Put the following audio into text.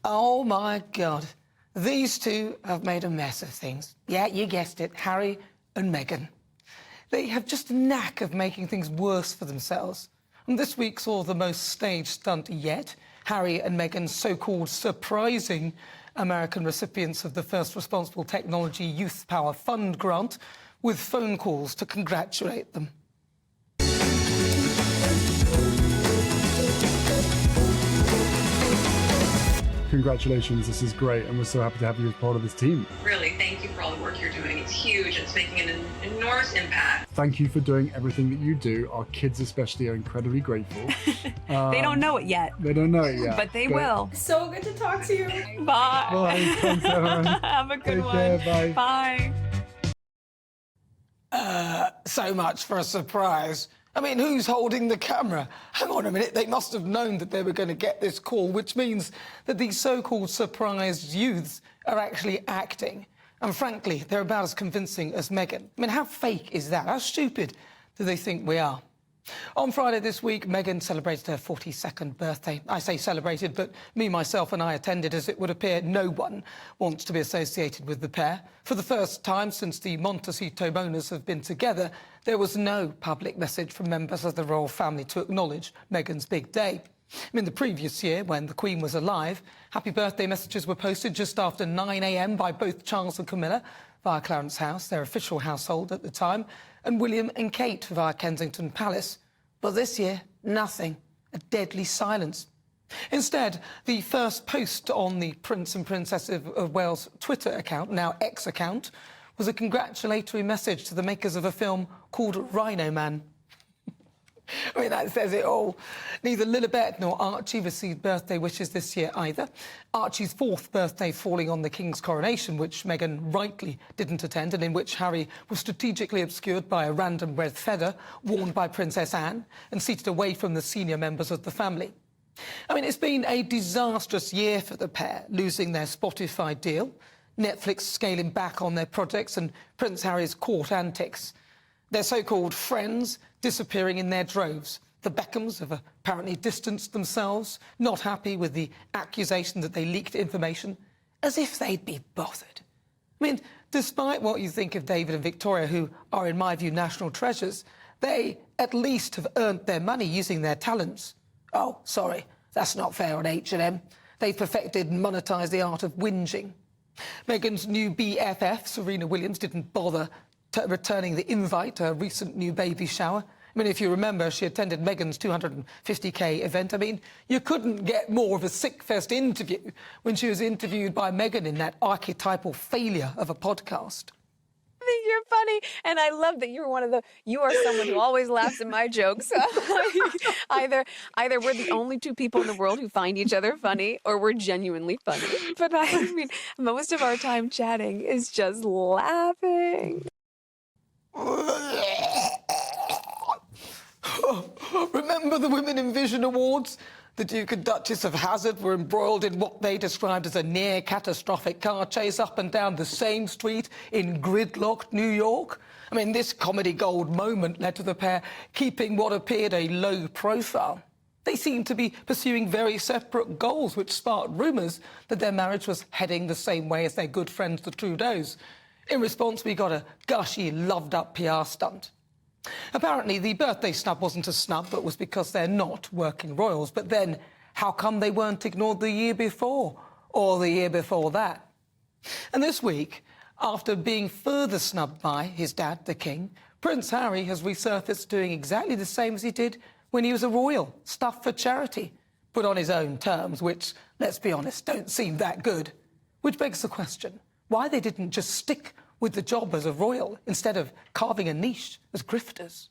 Oh, my God. These two have made a mess of things. Yeah, you guessed it, Harry and Meghan. They have just a knack of making things worse for themselves. And this week saw the most staged stunt yet. Harry and Meghan's so-called surprising American recipients of the First Responsible Technology Youth Power Fund grant with phone calls to congratulate them. Congratulations, this is great, and we're so happy to have you as part of this team. Really, thank you for all the work you're doing. It's huge. It's making an enormous impact. Thank you for doing everything that you do. Our kids especially are incredibly grateful. They don't know it yet. They don't know it yet. But they will. So good to talk to you. Bye. Bye. Thanks, everyone. Have a good Take one. care. Bye. Bye. So much for a surprise. I mean, who's holding the camera? Hang on a minute, they must have known that they were going to get this call, which means that these so-called surprised youths are actually acting. And frankly, they're about as convincing as Meghan. I mean, how fake is that? How stupid do they think we are? On Friday this week, Meghan celebrated her 42nd birthday. I say celebrated, but me, myself and I attended, as it would appear no one wants to be associated with the pair. For the first time since the Montecitomonas have been together, there was no public message from members of the royal family to acknowledge Meghan's big day. I mean, the previous year, when the Queen was alive, happy birthday messages were posted just after 9 a.m. by both Charles and Camilla via Clarence House, their official household at the time, and William and Kate via Kensington Palace. But this year, nothing. A deadly silence. Instead, the first post on the Prince and Princess of Wales Twitter account, now X account, was a congratulatory message to the makers of a film called Rhino Man. I mean, that says it all. Neither Lilibet nor Archie received birthday wishes this year either. Archie's 4th birthday falling on the King's coronation, which Meghan rightly didn't attend, and in which Harry was strategically obscured by a random red feather worn by Princess Anne and seated away from the senior members of the family. I mean, it's been a disastrous year for the pair, losing their Spotify deal, Netflix scaling back on their projects, and Prince Harry's court antics. Their so-called friends disappearing in their droves. The Beckhams have apparently distanced themselves, not happy with the accusation that they leaked information, as if they'd be bothered. I mean, despite what you think of David and Victoria, who are, in my view, national treasures, they at least have earned their money using their talents. Oh, sorry, that's not fair on H&M. They've perfected and monetised the art of whinging. Meghan's new BFF, Serena Williams, didn't bother returning the invite to her recent new baby shower. I mean, if you remember, she attended Meghan's 250k event. I mean, you couldn't get more of a sick-fest interview when she was interviewed by Meghan in that archetypal failure of a podcast. I think you're funny, and I love that you are someone who always laughs at my jokes. either we're the only two people in the world who find each other funny, or we're genuinely funny. But I mean, most of our time chatting is just laughing. Remember the Women in Vision Awards? The Duke and Duchess of Hazzard were embroiled in what they described as a near-catastrophic car chase up and down the same street in gridlocked New York. I mean, this comedy gold moment led to the pair keeping what appeared a low profile. They seemed to be pursuing very separate goals, which sparked rumours that their marriage was heading the same way as their good friends the Trudeaus. In response, we got a gushy, loved-up PR stunt. Apparently, the birthday snub wasn't a snub, but was because they're not working royals. But then, how come they weren't ignored the year before, or the year before that? And this week, after being further snubbed by his dad, the King, Prince Harry has resurfaced doing exactly the same as he did when he was a royal, stuff for charity, but on his own terms, which, let's be honest, don't seem that good. Which begs the question, why they didn't just stick with the job as a royal instead of carving a niche as grifters.